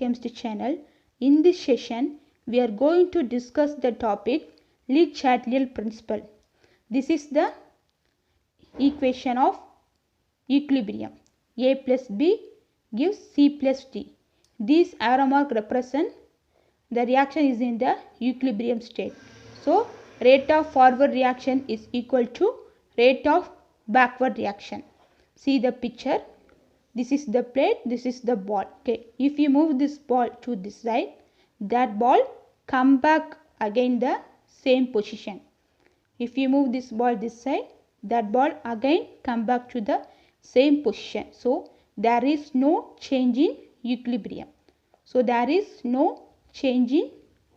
Chemistry channel. In this session, we are going to discuss the topic Le Chatelier principle. This is the equation of equilibrium. A plus B gives C plus D. These arrow mark represent the reaction is in the equilibrium state. So, rate of forward reaction is equal to rate of backward reaction. See the picture. This is the plate, this is the ball. Okay, if you move this ball to this side, that ball come back again the same position. If you move this ball this side, that ball again come back to the same position. So, there is no change in equilibrium. So, there is no change in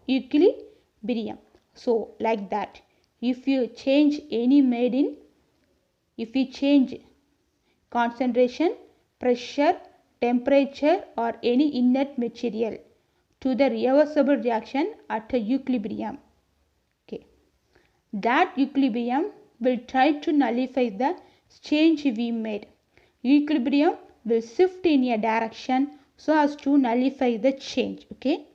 equilibrium. So, like that, if you change any if you change concentration, pressure, temperature or any inert material to the reversible reaction at a equilibrium, okay, that equilibrium will try to nullify the change we made. Equilibrium will shift in a direction so as to nullify the change. Okay,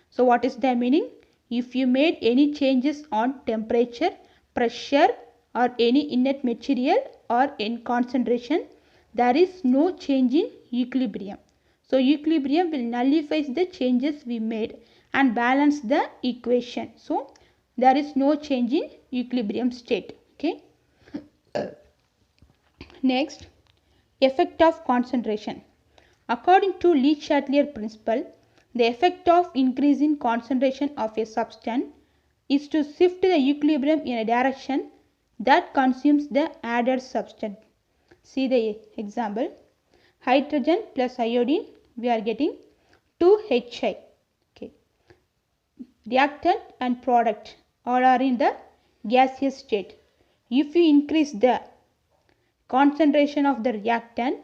so what is the meaning? If you made any changes on temperature, pressure or any inert material or in concentration, there is no change in equilibrium. So, equilibrium will nullify the changes we made and balance the equation. So, there is no change in equilibrium state. Okay. Next, effect of concentration. According to Le Chatelier principle, the effect of increase in concentration of a substance is to shift the equilibrium in a direction that consumes the added substance. See the example. Hydrogen plus iodine, we are getting 2HI. Okay. Reactant and product all are in the gaseous state. If you increase the concentration of the reactant,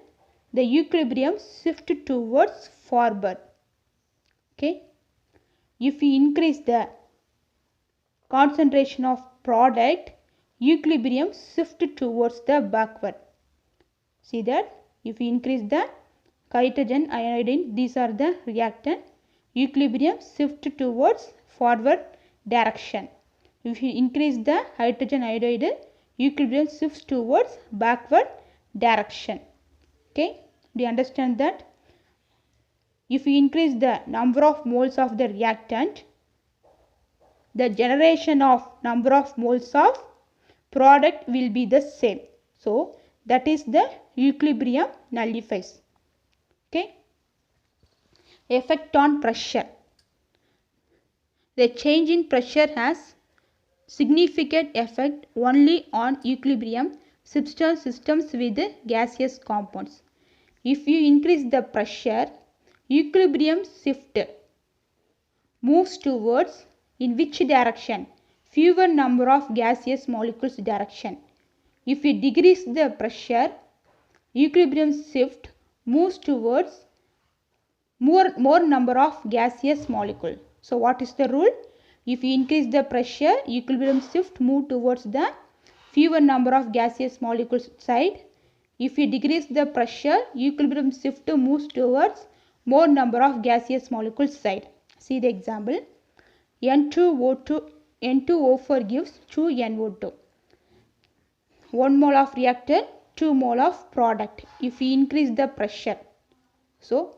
the equilibrium shift towards forward. Okay. If you increase the concentration of product, equilibrium shift towards the backward. See that if you increase the hydrogen iodine, these are the reactant, equilibrium shift towards forward direction. If you increase the hydrogen iodide, equilibrium shifts towards backward direction. Okay, do you understand that? If you increase the number of moles of the reactant, the generation of number of moles of product will be the same. So, that is the equilibrium nullifies. Okay. Effect on pressure. The change in pressure has significant effect only on equilibrium systems with gaseous compounds. If you increase the pressure, equilibrium shift moves towards in which direction? Fewer number of gaseous molecules direction. If you decrease the pressure, equilibrium shift moves towards more number of gaseous molecule. So, what is the rule? If you increase the pressure, equilibrium shift move towards the fewer number of gaseous molecules side. If you decrease the pressure, equilibrium shift moves towards more number of gaseous molecules side. See the example. N2O4 gives 2NO2. 1 mole of reactant, 2 mole of product. If we increase the pressure, so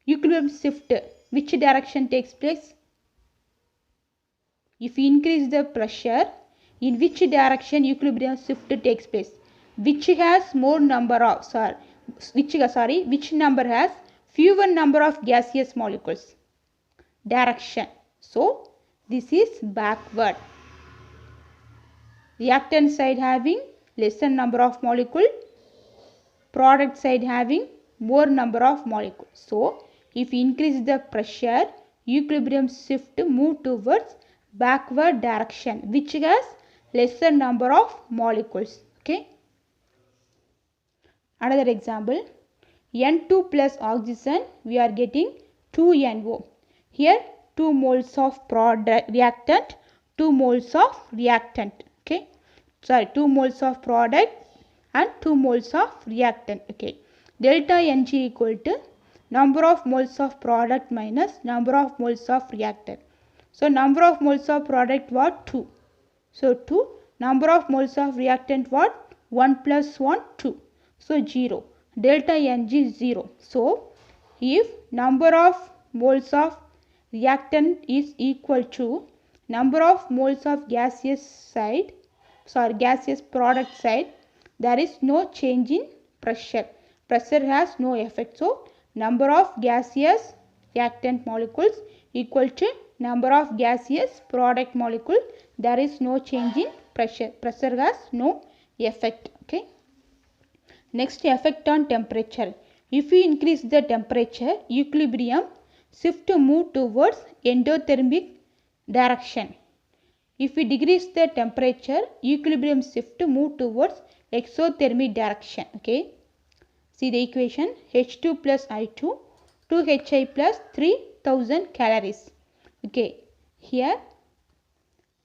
equilibrium shift, which direction takes place? If we increase the pressure, in which direction equilibrium shift takes place? Which has more number of, which number has fewer number of gaseous molecules? Direction. So, this is backward. Reactant side having lesser number of molecule, product side having more number of molecules. So, if you increase the pressure, equilibrium shift move towards backward direction, which has lesser number of molecules. Okay. Another example, N2 plus oxygen, we are getting 2NO. Here 2 moles of product reactant, 2 moles of reactant. Okay. Sorry, 2 moles of product and 2 moles of reactant. Okay. Delta Ng equal to number of moles of product minus number of moles of reactant. So number of moles of product what? 2. So 2. Number of moles of reactant what? 1 plus 1, 2. So 0. Delta Ng is 0. So if number of moles of reactant is equal to number of moles of gaseous product side, there is no change in pressure. Pressure has no effect. So number of gaseous reactant molecules equal to number of gaseous product molecule. There is no change in pressure. Pressure has no effect. Okay. Next, effect on temperature. If we increase the temperature, equilibrium shift to move towards endothermic direction. If we decrease the temperature, equilibrium shift to move towards exothermic direction. Okay. See the equation, H2 plus I2, 2Hi plus 3000 calories. Okay. Here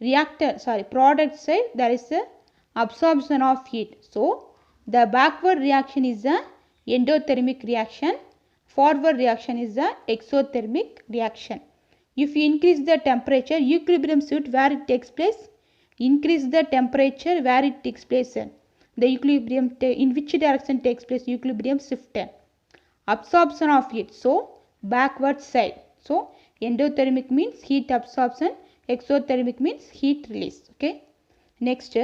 product side there is a absorption of heat. So the backward reaction is a endothermic reaction, forward reaction is a exothermic reaction. If you increase the temperature, equilibrium shift where it takes place? Increase the temperature where it takes place. The equilibrium in which direction takes place? Equilibrium shift. Absorption of heat. So backward side. So endothermic means heat absorption, exothermic means heat release. Okay. Next,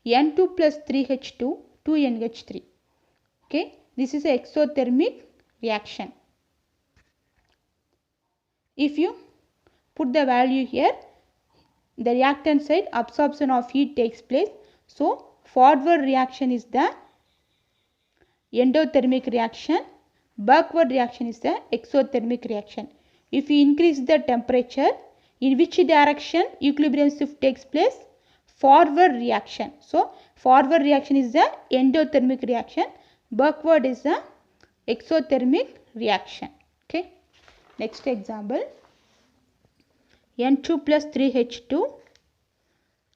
N2 plus 3H2, 2NH3. Okay. This is an exothermic reaction. If you put the value here, the reactant side absorption of heat takes place. So forward reaction is the endothermic reaction, backward reaction is the exothermic reaction. If you increase the temperature, in which direction equilibrium shift takes place? Forward reaction. So forward reaction is the endothermic reaction, backward is the exothermic reaction. Okay. Next example, N2 plus 3H2,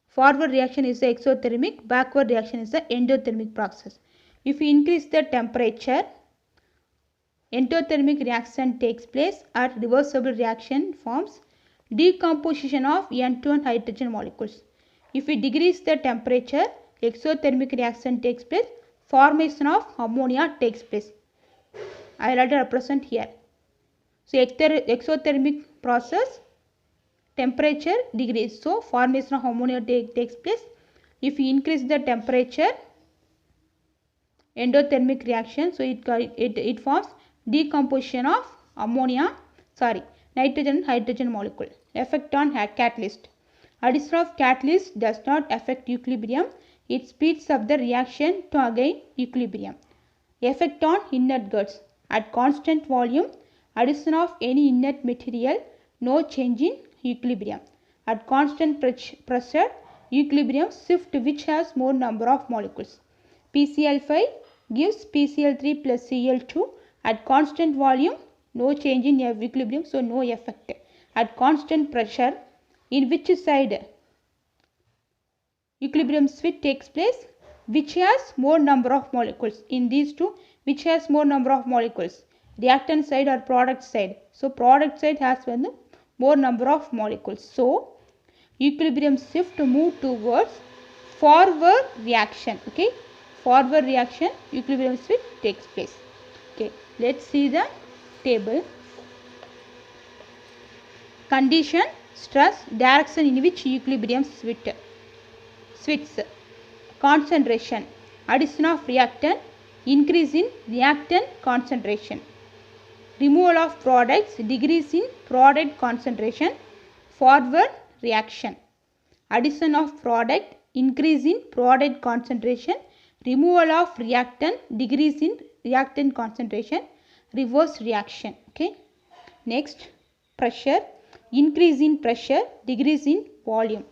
forward reaction is the exothermic, backward reaction is the endothermic process. If you increase the temperature, endothermic reaction takes place at reversible reaction forms decomposition of N2 and hydrogen molecules. If we decrease the temperature, exothermic reaction takes place, formation of ammonia takes place. I will represent here. So exothermic process, temperature decrease, so formation of ammonia takes place. If we increase the temperature, endothermic reaction, so it forms decomposition of nitrogen and hydrogen molecule. Effect on catalyst. Addition of catalyst does not affect equilibrium. It speeds up the reaction to again equilibrium. Effect on inert gas. At constant volume, addition of any inert material, no change in equilibrium. At constant pressure, equilibrium shift which has more number of molecules. PCl5 gives PCl3 plus Cl2. At constant volume, no change in equilibrium, so no effect. At constant pressure, in which side equilibrium shift takes place? Which has more number of molecules? In these two, which has more number of molecules? Reactant side or product side? So product side has more number of molecules. So equilibrium shift to move towards forward reaction. Okay, forward reaction, equilibrium shift takes place. Okay, let's see the table. Condition, stress, direction in which equilibrium shifts. Concentration, addition of reactant, increase in reactant concentration. Removal of products, decrease in product concentration. Forward reaction. Addition of product, increase in product concentration. Removal of reactant, decrease in reactant concentration. Reverse reaction. Okay. Next, pressure, increase in pressure, decrease in volume.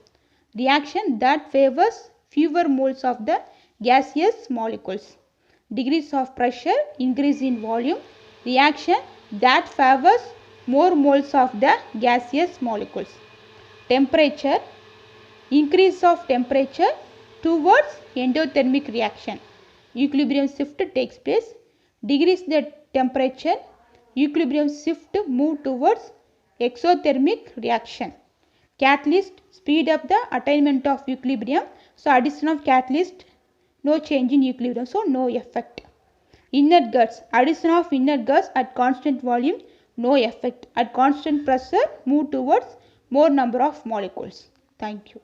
Reaction that favors fewer moles of the gaseous molecules. Decrease of pressure, increase in volume. Reaction that favors more moles of the gaseous molecules. Temperature, increase of temperature towards endothermic reaction. Equilibrium shift takes place. Decrease the temperature, equilibrium shift move towards exothermic reaction. Catalyst speed up the attainment of equilibrium. So addition of catalyst, no change in equilibrium, so no effect. Inert gas, addition of inert gas at constant volume, no effect. At constant pressure, move towards more number of molecules. Thank you.